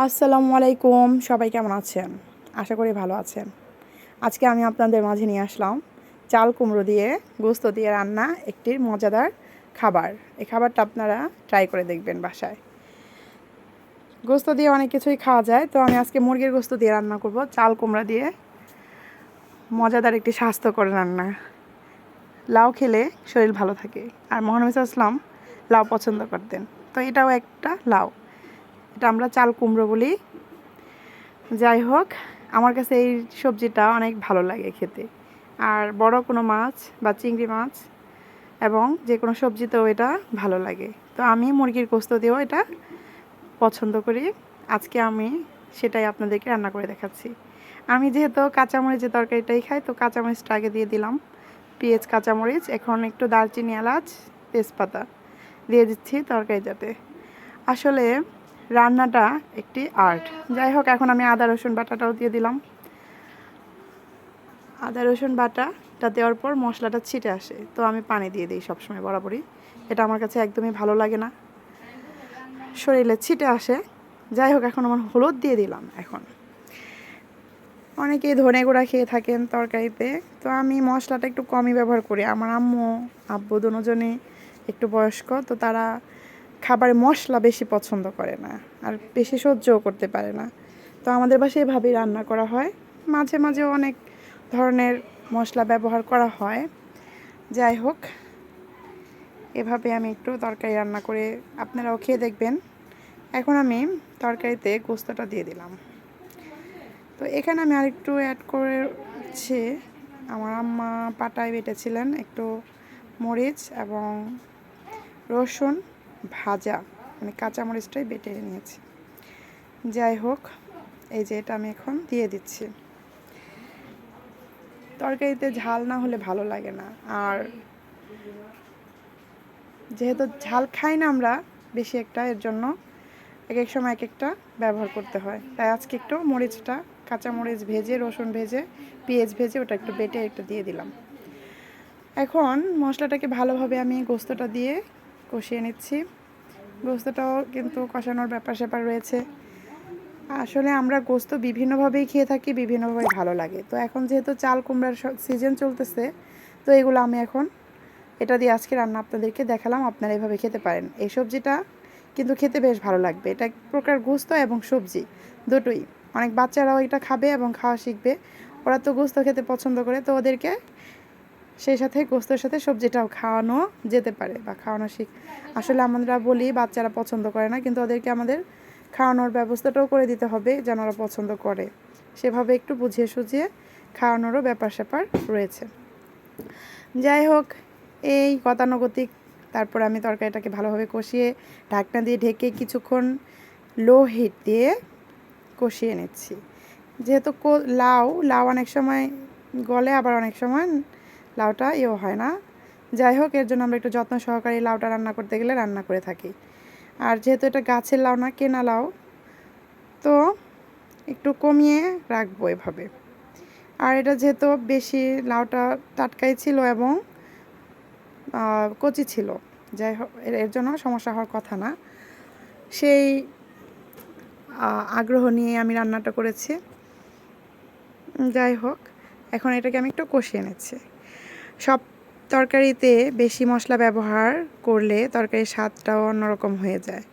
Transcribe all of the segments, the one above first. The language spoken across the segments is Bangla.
আসসালামু আলাইকুম, সবাই কেমন আছেন? আশা করি ভালো আছেন। আজকে আমি আপনাদের মাঝে নিয়ে আসলাম চাল কুমড়ো দিয়ে গোস্ত দিয়ে রান্না একটি মজাদার খাবার। এই খাবারটা আপনারা ট্রাই করে দেখবেন বাসায়। গোস্ত দিয়ে অনেক কিছুই খাওয়া যায়, তো আমি আজকে মুরগির গোস্ত দিয়ে রান্না করব চাল কুমড়া দিয়ে। মজাদার একটি স্বাস্থ্যকর রান্না। লাউ খেলে শরীর ভালো থাকে, আর মহানবী সাল্লাল্লাহু আলাইহি ওয়াসাল্লাম লাউ পছন্দ করতেন। তো এটাও একটা লাউ, এটা আমরা চাল কুমড়ো বলি। যাই হোক, আমার কাছে এই সবজিটা অনেক ভালো লাগে খেতে। আর বড় কোনো মাছ বা চিংড়ি মাছ এবং যে কোনো সবজিতেও এটা ভালো লাগে। তো আমি মুরগির গোস্ত দিয়েও এটা পছন্দ করি। আজকে আমি সেটাই আপনাদেরকে রান্না করে দেখাচ্ছি। আমি যেহেতু কাঁচামরিচের তরকারিটাই খাই, তো কাঁচামরিচটা আগে দিয়ে দিলাম, পেঁয়াজ কাঁচামরিচ, এখন একটু দারচিনি এলাচ তেজপাতা দিয়ে দিচ্ছি তরকারিটাতে। আসলে রান্নাটা একটি আর্ট। যাই হোক, এখন আমি আদা রসুন বাটাটাও দিয়ে দিলাম। আদা রসুন বাটাটা দেওয়ার পর মশলাটা ছিটে আসে, তো আমি পানি দিয়ে দিই সবসময় বরাবরই। এটা আমার কাছে একদমই ভালো লাগে না, শরীরে ছিটে আসে। যাই হোক, এখন আমার হলুদ দিয়ে দিলাম। এখন অনেকেই ধনে গুঁড়া খেয়ে থাকেন তরকারিতে, তো আমি মশলাটা একটু কমই ব্যবহার করি। আমার আম্মু আব্বু দুজনেই একটু বয়স্ক, তো তারা খাবারে মশলা বেশি পছন্দ করে না, আর বেশি সহ্যও করতে পারে না। তো আমাদের বাসায় এভাবেই রান্না করা হয়। মাঝে মাঝে অনেক ধরনের মশলা ব্যবহার করা হয়। যাই হোক, এভাবে আমি একটু তরকারি রান্না করে আপনারাও খেয়ে দেখবেন। এখন আমি তরকারিতে গোস্তটা দিয়ে দিলাম। তো এখানে আমি আরেকটু অ্যাড করেছি, আমার আম্মা পাটায় বেটেছিলেন একটু মরিচ এবং রসুন ভাজা, মানে কাঁচামরিচটাই বেটে নিয়েছি। যাই হোক, এই যে এটা আমি এখন দিয়ে দিচ্ছি। তরকারিতে ঝাল না হলে ভালো লাগে না, আর যেহেতু ঝাল খাই না আমরা বেশি একটা, এর জন্য এক এক সময় এক একটা ব্যবহার করতে হয়। তাই আজকে একটু মরিচটা কাঁচামরিচ ভেজে, রসুন ভেজে, পেঁয়াজ ভেজে ওটা একটু বেটে একটু দিয়ে দিলাম। এখন মশলাটাকে ভালোভাবে আমি গোস্তটা দিয়ে কষিয়ে নিচ্ছি। গোস্তটাও কিন্তু কষানোর ব্যাপার স্যাপার রয়েছে। আসলে আমরা গোস্ত বিভিন্নভাবেই খেয়ে থাকি, বিভিন্নভাবেই ভালো লাগে। তো এখন যেহেতু চাল কুমড়ার সিজন চলতেছে, তো এগুলো আমি এখন এটা দিয়ে আজকে রান্না আপনাদেরকে দেখালাম। আপনারা এভাবে খেতে পারেন। এই সবজিটা কিন্তু খেতে বেশ ভালো লাগবে। এটা এক প্রকার গোস্ত এবং সবজি দুটোই। অনেক বাচ্চারাও এটা খাবে এবং খাওয়া শিখবে। ওরা তো গোস্ত খেতে পছন্দ করে, তো ওদেরকে সেই সাথে গোস্তের সাথে সবজিটাও খাওয়ানো যেতে পারে বা খাওয়ানো আসলে আমরা বলি বাচ্চারা পছন্দ করে না, কিন্তু ওদেরকে আমাদের খাওয়ানোর ব্যবস্থাটাও করে দিতে হবে যেন ওরা পছন্দ করে। সেভাবে একটু বুঝিয়ে সুঝিয়ে খাওয়ানোরও ব্যাপার স্যাপার রয়েছে। যাই হোক, এই গতানুগতিক তারপর আমি তরকারিটাকে ভালোভাবে কষিয়ে ঢাকনা দিয়ে ঢেকে কিছুক্ষণ লো হিট দিয়ে কষিয়ে নিচ্ছি। যেহেতু লাউ লাউ অনেক সময় গলে, আবার অনেক সময় লাউটা হয় না। যাই হোক, এর জন্য আমরা একটু যত্ন সহকারে লাউটা রান্না করতে গেলে রান্না করে থাকি। আর যেহেতু এটা গাছের লাউ না, কেনা লাউ, তো একটু কমিয়ে রাখবো এভাবে। আর এটা যেহেতু বেশি লাউটা টাটকাই ছিল এবং কচি ছিল, যাই হোক এর জন্য সমস্যা হওয়ার কথা না। সেই আগ্রহ নিয়ে আমি রান্নাটা করেছি। যাই হোক, এখন এটাকে আমি একটু কষিয়ে নিচ্ছি। সব তরকারিতে বেশি মশলা ব্যবহার করলে তরকারির স্বাদটাও অন্যরকম হয়ে যায়।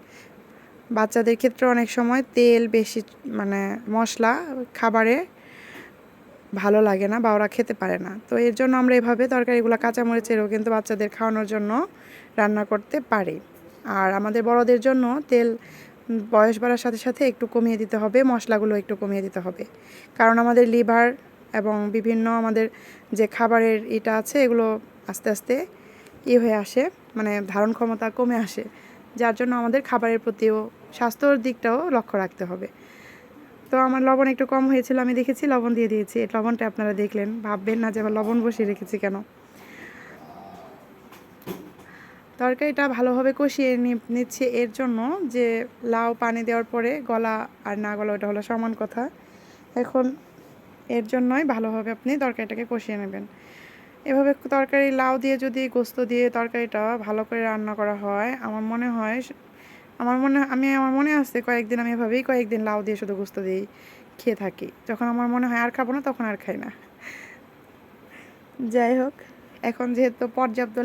বাচ্চাদের ক্ষেত্রে অনেক সময় তেল বেশি, মানে মশলা খাবারে ভালো লাগে না বা ওরা খেতে পারে না। তো এর জন্য আমরা এভাবে তরকারিগুলো কাঁচামরিচেরও কিন্তু বাচ্চাদের খাওয়ানোর জন্য রান্না করতে পারি। আর আমাদের বড়দের জন্য তেল বয়স বাড়ার সাথে সাথে একটু কমিয়ে দিতে হবে, মশলাগুলো একটু কমিয়ে দিতে হবে। কারণ আমাদের লিভার এবং বিভিন্ন আমাদের যে খাবারের এটা আছে, এগুলো আস্তে আস্তে হয়ে আসে, মানে ধারণ ক্ষমতা কমে আসে। যার জন্য আমাদের খাবারের প্রতিও স্বাস্থ্যর দিকটাও লক্ষ্য রাখতে হবে। তো আমার লবণ একটু কম হয়েছিল, আমি দেখেছি লবণ দিয়ে দিয়েছি। লবণটা আপনারা দেখলেন, ভাববেন না যে আবার লবণ বসিয়ে রেখেছি কেন। তরকারিটা ভালোভাবে কষিয়ে নিচ্ছি এর জন্য যে লাউ পানি দেওয়ার পরে গলা আর না গলা ওটা হলো সমান কথা। এখন এর জন্যই ভালোভাবে আপনি তরকারিটাকে কষিয়ে নেবেন। এভাবে তরকারি লাউ দিয়ে যদি গোস্ত দিয়ে তরকারিটা ভালো করে রান্না করা হয়, আমার মনে হয় আমার মনে আছে কয়েকদিন আমি এভাবেই কয়েকদিন লাউ দিয়ে শুধু গোস্ত দিয়েই খেয়ে থাকি। যখন আমার মনে হয় আর খাবো না তখন আর খাই না। যাই হোক, এখন যেহেতু পর্যাপ্ত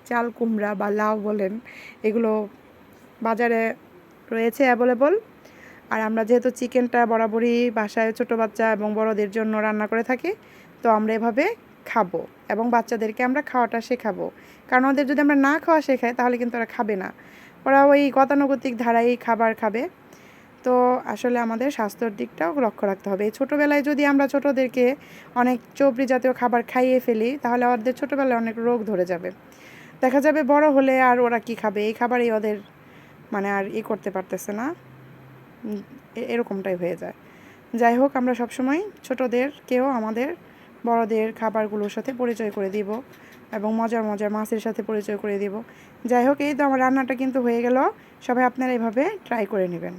চাল কুমড়া বা লাউ বলেন এগুলো বাজারে রয়েছে অ্যাভেলেবল, আর আমরা যেহেতু চিকেনটা বরাবরই বাসায় ছোটো বাচ্চা এবং বড়দের জন্য রান্না করে থাকি, তো আমরা এভাবে খাবো এবং বাচ্চাদেরকে আমরা খাওয়াটা শেখাবো। কারণ ওদের যদি আমরা না খাওয়া শেখাই তাহলে কিন্তু ওরা খাবে না, ওরা ওই গতানুগতিক ধারায় খাবার খাবে। তো আসলে আমাদের স্বাস্থ্যের দিকটাও লক্ষ্য রাখতে হবে। এই ছোটোবেলায় যদি আমরা ছোটোদেরকে অনেক চর্বি জাতীয় খাবার খাইয়ে ফেলি তাহলে ওদের ছোটোবেলায় অনেক রোগ ধরে যাবে। দেখা যাবে বড় হলে আর ওরা কি খাবে, এই খাবারই ওদের মানে আর করতে পারতেছে না, এরকমটাই হয়ে যায়। যাই হোক, আমরা সবসময় ছোটোদেরকেও আমাদের বড়দের খাবারগুলোর সাথে পরিচয় করে দিব এবং মজার মজার মাছের সাথে পরিচয় করে দিব। যাই হোক, এই তো আমার রান্নাটা কিন্তু হয়ে গেল। সবাই আপনারা এভাবে ট্রাই করে নেবেন।